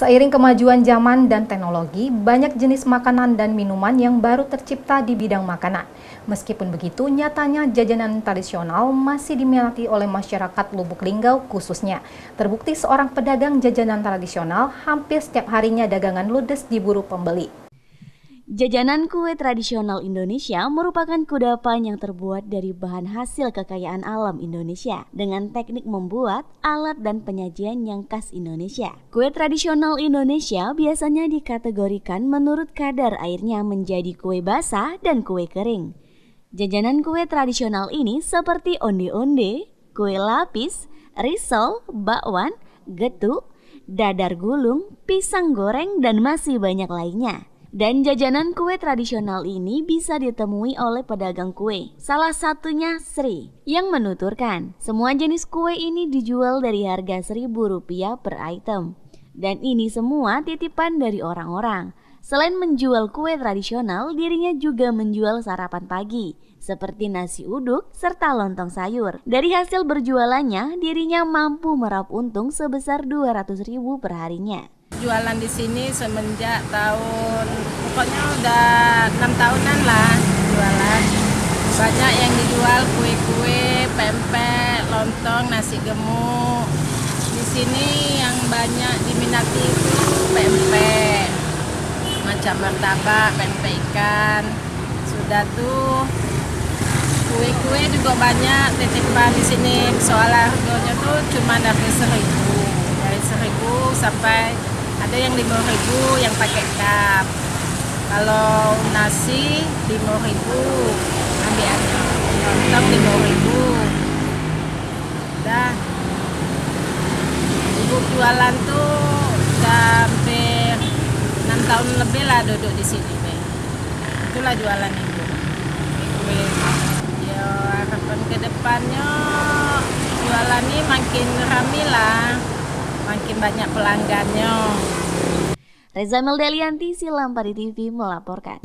Seiring kemajuan zaman dan teknologi, banyak jenis makanan dan minuman yang baru tercipta di bidang makanan. Meskipun begitu, nyatanya jajanan tradisional masih diminati oleh masyarakat Lubuk Linggau khususnya. Terbukti seorang pedagang jajanan tradisional hampir setiap harinya dagangan ludes diburu pembeli. Jajanan kue tradisional Indonesia merupakan kudapan yang terbuat dari bahan hasil kekayaan alam Indonesia dengan teknik membuat, alat dan penyajian yang khas Indonesia. Kue tradisional Indonesia biasanya dikategorikan menurut kadar airnya menjadi kue basah dan kue kering. Jajanan kue tradisional ini seperti onde-onde, kue lapis, risol, bakwan, getuk, dadar gulung, pisang goreng dan masih banyak lainnya. Dan jajanan kue tradisional ini bisa ditemui oleh pedagang kue. Salah satunya Sri, yang menuturkan semua jenis kue ini dijual dari harga Rp1.000 per item. Dan ini semua titipan dari orang-orang. Selain menjual kue tradisional, dirinya juga menjual sarapan pagi, seperti nasi uduk serta lontong sayur. Dari hasil berjualannya, dirinya mampu meraup untung sebesar Rp200.000 per harinya. Jualan di sini semenjak pokoknya udah 6 tahunan lah jualan. Banyak yang dijual kue-kue, pempek, lontong, nasi gemuk. Di sini yang banyak diminati itu pempek, macam martabak, pempek ikan. Sudah tuh kue-kue juga banyak titipan di sini. Soalnya harganya tuh cuma dari 1.000, dari 1.000 sampai ada yang 5.000 yang pakai cup. Kalau nasi 5.000, ambil aja. Lontong 5.000. Dah. Ibu jualan tuh udah hampir 6 tahun lebih lah duduk di sini. Itulah jualan ibu. Ya harapan ke depannya jualan ini makin ramai lah. Makin banyak pelanggannya. Reza Meldalianti, Silampari TV melaporkan.